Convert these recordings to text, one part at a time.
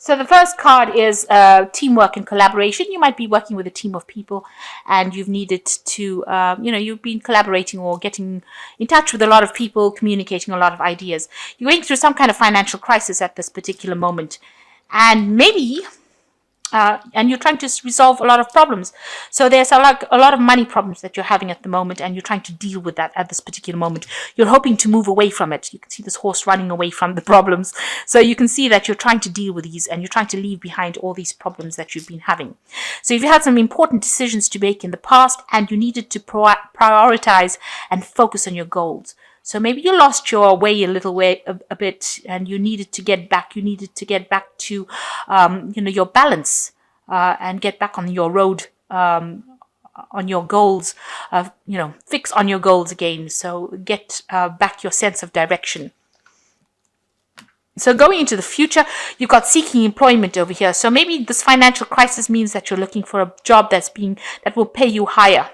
So the first card is teamwork and collaboration. You might be working with a team of people and you've needed to, you've been collaborating or getting in touch with a lot of people, communicating a lot of ideas. You're going through some kind of financial crisis at this particular moment. And maybe and you're trying to resolve a lot of problems. So there's a lot of money problems that you're having at the moment, and you're trying to deal with that at this particular moment. You're hoping to move away from it. You can see this horse running away from the problems. So you can see that you're trying to deal with these, and you're trying to leave behind all these problems that you've been having. So if you had some important decisions to make in the past and you needed to prioritize and focus on your goals. So maybe you lost your way a bit, and you needed to get back. You needed to get back to, your balance, and get back on your road, on your goals. Fix on your goals again. So get back your sense of direction. So going into the future, you've got seeking employment over here. So maybe this financial crisis means that you're looking for a job that will pay you higher,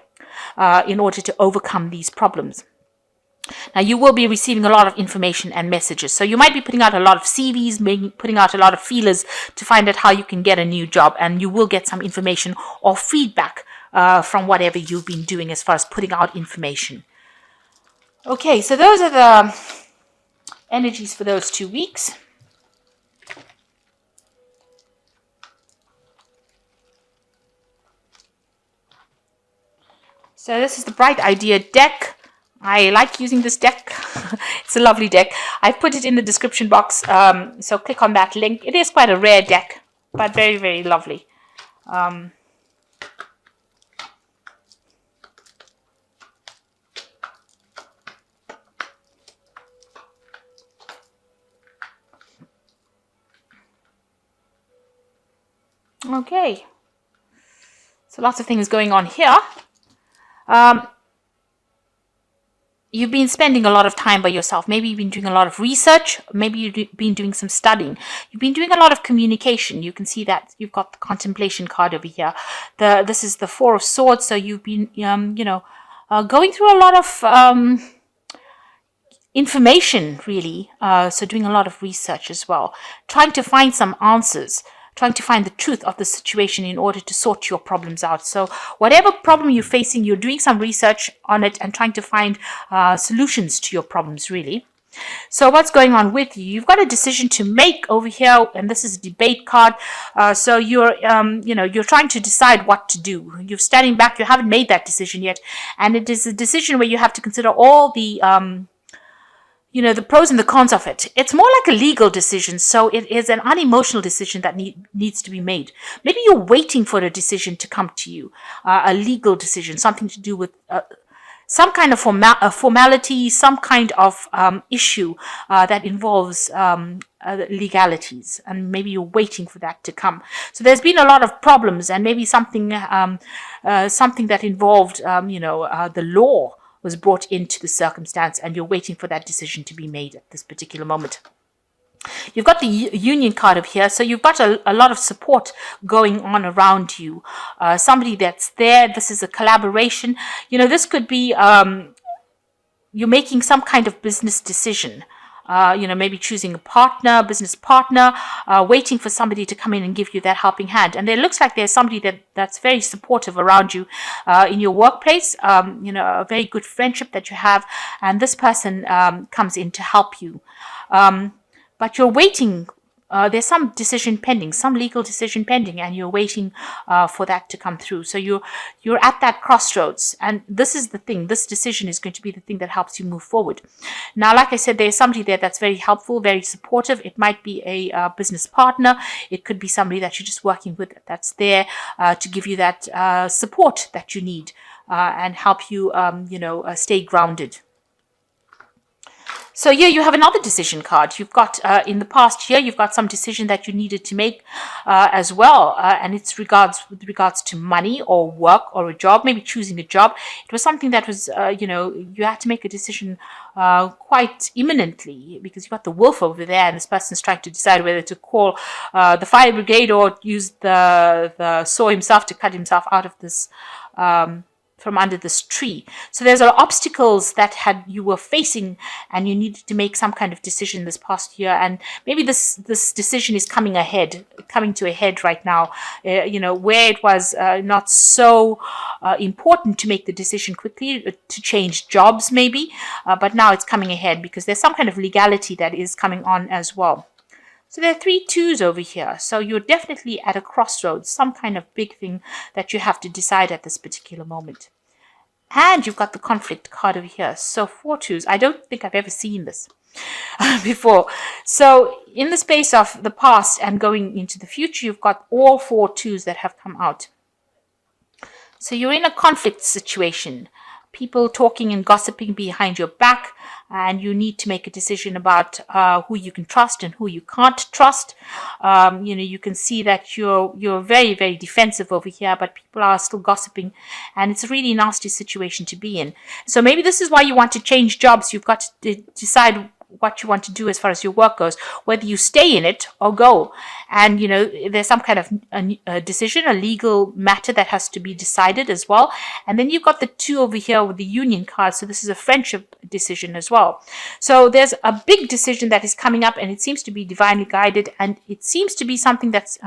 in order to overcome these problems. Now, you will be receiving a lot of information and messages. So you might be putting out a lot of CVs, putting out a lot of feelers to find out how you can get a new job. And you will get some information or feedback from whatever you've been doing as far as putting out information. Okay, so those are the energies for those 2 weeks. So this is the Bright Idea deck. I like using this deck. It's a lovely deck. I've put it in the description box, so click on that link. It is quite a rare deck, but very, very lovely. Okay, so lots of things going on here. You've been spending a lot of time by yourself. Maybe you've been doing a lot of research. Maybe you've been doing some studying. You've been doing a lot of communication. You can see that you've got the contemplation card over here. This is the Four of Swords. So you've been, going through a lot of information, really. So doing a lot of research as well. Trying to find some answers. Trying to find the truth of the situation in order to sort your problems out. So whatever problem you're facing, you're doing some research on it and trying to find solutions to your problems, really. So what's going on with you? You've got a decision to make over here, and this is a debate card. So you're trying to decide what to do. You're standing back. You haven't made that decision yet, and it is a decision where you have to consider all the the pros and the cons of it. It's more like a legal decision, so it is an unemotional decision that needs to be made. Maybe you're waiting for a decision to come to you, a legal decision, something to do with some kind of formality, some kind of issue that involves legalities, and maybe you're waiting for that to come. So there's been a lot of problems, and maybe something that involved the law was brought into the circumstance, and you're waiting for that decision to be made at this particular moment. You've got the Union card over here, so you've got a lot of support going on around you. Somebody that's there. This is a collaboration. This could be you're making some kind of business decision. Maybe choosing a business partner, waiting for somebody to come in and give you that helping hand. And it looks like there's somebody that's very supportive around you in your workplace, a very good friendship that you have. And this person comes in to help you. But you're waiting. There's some decision pending, some legal decision pending, and you're waiting for that to come through. So you're at that crossroads, and this is the thing. This decision is going to be the thing that helps you move forward. Now, like I said, there's somebody there that's very helpful, very supportive. It might be a business partner. It could be somebody that you're just working with that's there to give you that support that you need and help you, stay grounded. So here you have another decision card. You've got, in the past here, you've got some decision that you needed to make as well. And it's with regards to money or work or a job, maybe choosing a job. It was something that was, you had to make a decision quite imminently, because you've got the wolf over there, and this person's trying to decide whether to call the fire brigade or use the saw himself to cut himself out of this from under this tree. So there's obstacles that you were facing, and you needed to make some kind of decision this past year, and maybe this decision is coming to a head right now. Where it was not so important to make the decision quickly to change jobs, maybe, but now it's coming ahead because there's some kind of legality that is coming on as well. So there are 3 twos over here. So you're definitely at a crossroads, some kind of big thing that you have to decide at this particular moment. And you've got the conflict card over here. So 4 twos. I don't think I've ever seen this before. So in the space of the past and going into the future, you've got all 4 twos that have come out. So you're in a conflict situation. People talking and gossiping behind your back, and you need to make a decision about who you can trust and who you can't trust. You can see that you're very, very defensive over here, but people are still gossiping, and it's a really nasty situation to be in. So maybe this is why you want to change jobs. You've got to decide what you want to do as far as your work goes, whether you stay in it or go. And, there's some kind of a decision, a legal matter that has to be decided as well. And then you've got the 2 over here with the union card. So this is a friendship decision as well. So there's a big decision that is coming up, and it seems to be divinely guided, and it seems to be something that's,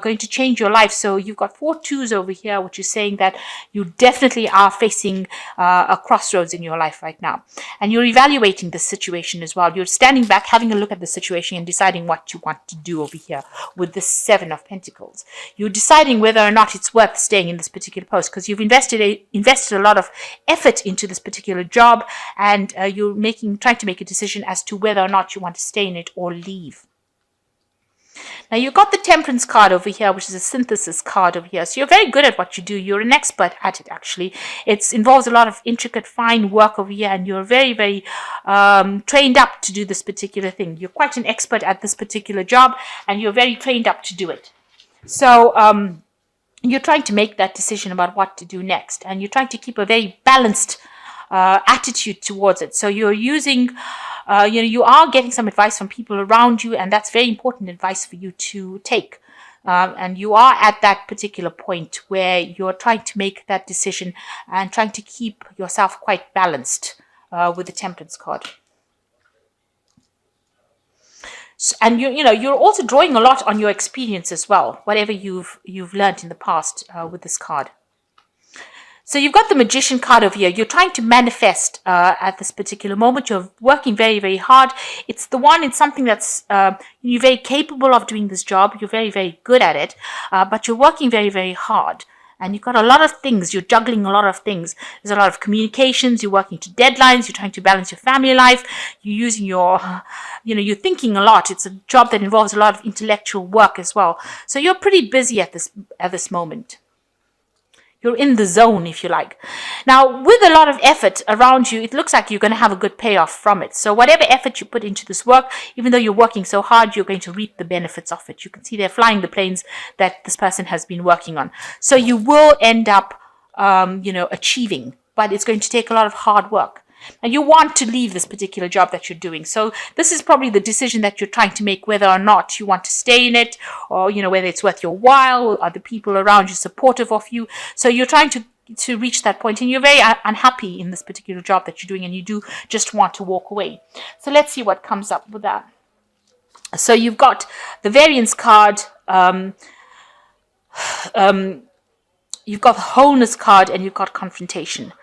going to change your life. So you've got 4 twos over here, which is saying that you definitely are facing a crossroads in your life right now. And you're evaluating the situation as well. You're standing back, having a look at the situation and deciding what you want to do over here with the 7 of Pentacles. You're deciding whether or not it's worth staying in this particular post, because you've invested a lot of effort into this particular job, and you're trying to make a decision as to whether or not you want to stay in it or leave. Now you've got the Temperance card over here, which is a synthesis card over here. So you're very good at what you do. You're an expert at it, actually. It involves a lot of intricate, fine work over here, and you're very, very trained up to do this particular thing. You're quite an expert at this particular job, and you're very trained up to do it. So you're trying to make that decision about what to do next, and you're trying to keep a very balanced attitude towards it. So you're using you are getting some advice from people around you, and that's very important advice for you to take. And you are at that particular point where you're trying to make that decision and trying to keep yourself quite balanced with the Temperance card. And you're also drawing a lot on your experience as well, whatever you've learned in the past with this card. So you've got the Magician card over here. You're trying to manifest at this particular moment. You're working very, very hard. It's something that's, you're very capable of doing this job. You're very, very good at it. But you're working very, very hard. And you've got a lot of things. You're juggling a lot of things. There's a lot of communications. You're working to deadlines. You're trying to balance your family life. You're using you're thinking a lot. It's a job that involves a lot of intellectual work as well. So you're pretty busy at this moment. You're in the zone, if you like. Now, with a lot of effort around you, it looks like you're going to have a good payoff from it. So whatever effort you put into this work, even though you're working so hard, you're going to reap the benefits of it. You can see they're flying the planes that this person has been working on. So you will end up, achieving, but it's going to take a lot of hard work. And you want to leave this particular job that you're doing. So this is probably the decision that you're trying to make, whether or not you want to stay in it, or, whether it's worth your while, are the people around you supportive of you. So you're trying to reach that point, and you're very unhappy in this particular job that you're doing, and you do just want to walk away. So let's see what comes up with that. So you've got the Variance card, you've got the Wholeness card, and you've got Confrontation.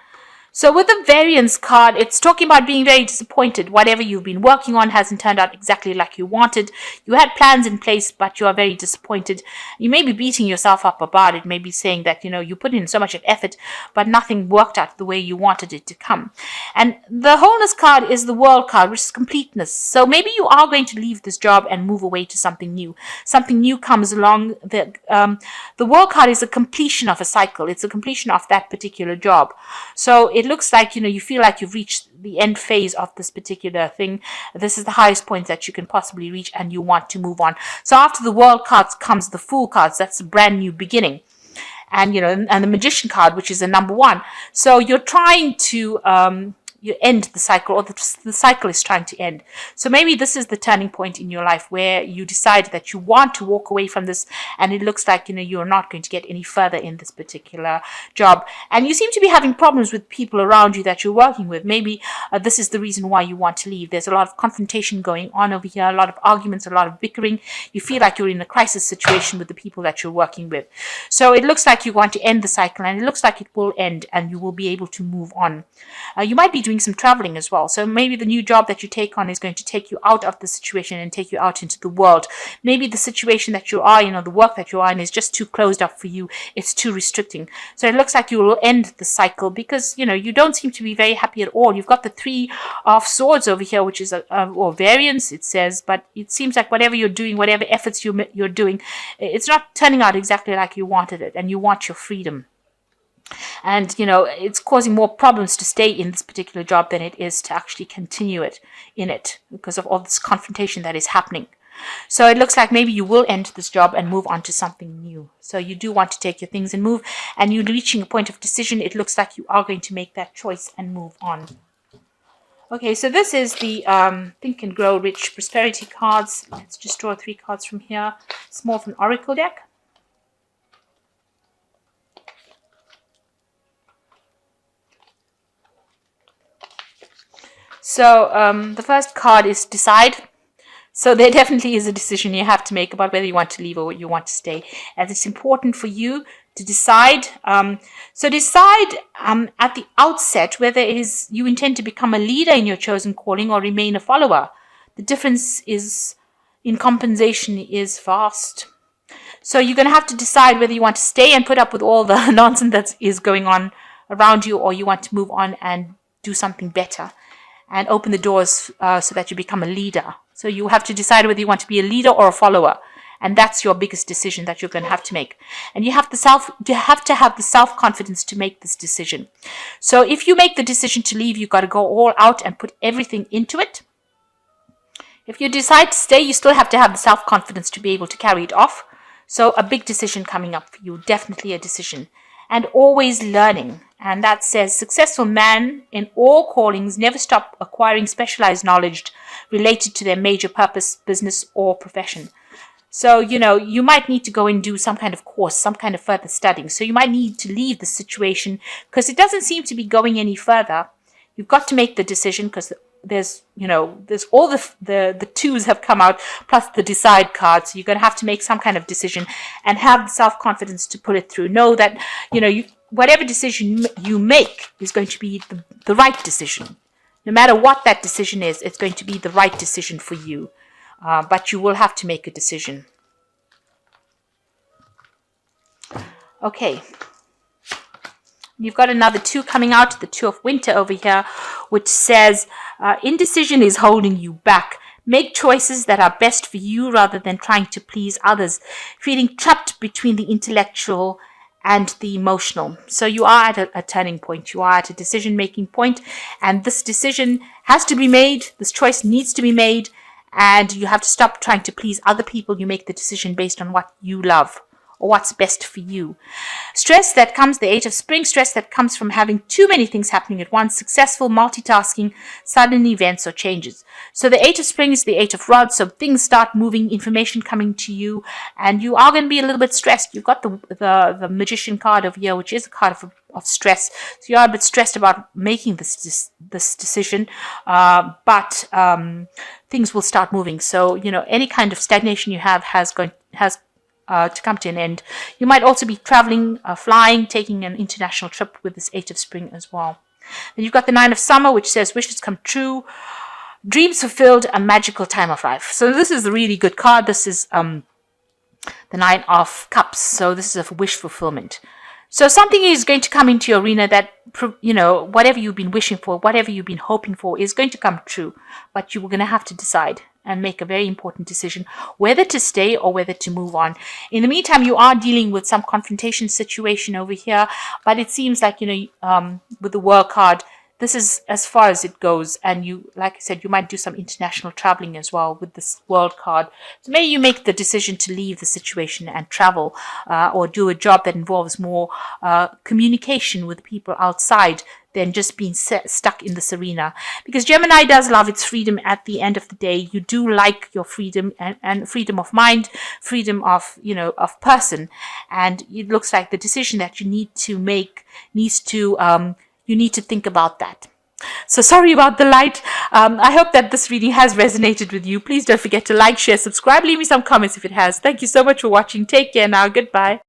So with the Variance card, it's talking about being very disappointed. Whatever you've been working on hasn't turned out exactly like you wanted. You had plans in place, but you are very disappointed. You may be beating yourself up about it, maybe saying that, you put in so much of effort, but nothing worked out the way you wanted it to come. And the Wholeness card is the World card, which is completeness. So maybe you are going to leave this job and move away to something new. Something new comes along. The World card is a completion of a cycle. It's a completion of that particular job. So it looks like, you feel like you've reached the end phase of this particular thing. This is the highest point that you can possibly reach, and you want to move on. So after the World cards comes the Fool cards. That's a brand new beginning. And, and the Magician card, which is a number 1. So you're trying to, you end the cycle, or the cycle is trying to end. So maybe this is the turning point in your life where you decide that you want to walk away from this, and it looks like you're not going to get any further in this particular job, and you seem to be having problems with people around you that you're working with. Maybe this is the reason why you want to leave. There's a lot of confrontation going on over here, a lot of arguments, a lot of bickering. You feel like you're in a crisis situation with the people that you're working with. So it looks like you want to end the cycle, and it looks like it will end, and you will be able to move on. You might be doing some traveling as well. So maybe the new job that you take on is going to take you out of the situation and take you out into the world. Maybe the situation that you are in, or the work that you are in, is just too closed up for you. It's too restricting. So it looks like you will end the cycle, because you don't seem to be very happy at all. You've got the Three of Swords over here, which is or variance, it says, but it seems like whatever you're doing, whatever efforts you're doing, it's not turning out exactly like you wanted it, and you want your freedom. And it's causing more problems to stay in this particular job than it is to actually continue in it because of all this confrontation that is happening. So it looks like maybe you will end this job and move on to something new. So you do want to take your things and move, and you're reaching a point of decision. It looks like you are going to make that choice and move on. Okay, so this is the Think and Grow Rich Prosperity cards. Let's just draw 3 cards from here. It's more of an oracle deck. So the first card is decide. So there definitely is a decision you have to make about whether you want to leave or you want to stay. And it's important for you to decide. So decide at the outset whether it is you intend to become a leader in your chosen calling or remain a follower. The difference is in compensation is vast. So you're going to have to decide whether you want to stay and put up with all the nonsense that is going on around you, or you want to move on and do something better and open the doors so that you become a leader. So you have to decide whether you want to be a leader or a follower. And that's your biggest decision that you're going to have to make. And you have to have the self-confidence to make this decision. So if you make the decision to leave, you've got to go all out and put everything into it. If you decide to stay, you still have to have the self-confidence to be able to carry it off. So a big decision coming up for you, definitely a decision. And always learning. And that says, successful men in all callings never stop acquiring specialized knowledge related to their major purpose, business, or profession. So, you might need to go and do some kind of course, some kind of further studying. So you might need to leave the situation because it doesn't seem to be going any further. You've got to make the decision because there's all the twos have come out plus the decide card. So you're going to have to make some kind of decision and have the self-confidence to pull it through. Know that, whatever decision you make is going to be the right decision. No matter what that decision is, it's going to be the right decision for you. But you will have to make a decision. Okay. You've got another 2 coming out, the 2 of Winter over here, which says, indecision is holding you back. Make choices that are best for you rather than trying to please others. Feeling trapped between the intellectual and the emotional. So you are at a turning point. You are at a decision-making point, and this decision has to be made. This choice needs to be made, and you have to stop trying to please other people. You make the decision based on what you love or what's best for you. Stress that comes, the 8 of Spring, stress that comes from having too many things happening at once, successful multitasking, sudden events or changes. So the 8 of Spring is the 8 of Rods, so things start moving, information coming to you, and you are going to be a little bit stressed. You've got the Magician card over here, which is a card of stress. So you are a bit stressed about making this decision, but things will start moving. So, any kind of stagnation you have has to come to an end. You might also be traveling, flying, taking an international trip with this 8 of Spring as well. Then you've got the 9 of Summer, which says wishes come true, dreams fulfilled, a magical time of life. So this is a really good card. This is the 9 of Cups. So this is a wish fulfillment. So something is going to come into your arena that, whatever you've been wishing for, whatever you've been hoping for is going to come true. But you're going to have to decide and make a very important decision whether to stay or whether to move on. In the meantime, you are dealing with some confrontation situation over here, but it seems like, with the World card, this is as far as it goes. And you, like I said, you might do some international traveling as well with this World card. So maybe you make the decision to leave the situation and travel, or do a job that involves more communication with people outside than just being stuck in this arena. Because Gemini does love its freedom at the end of the day. You do like your freedom and freedom of mind, freedom of, of person. And it looks like the decision that you need to make needs to, you need to think about that. So sorry about the light. I hope that this reading has resonated with you. Please don't forget to like, share, subscribe, leave me some comments if it has. Thank you so much for watching. Take care now. Goodbye.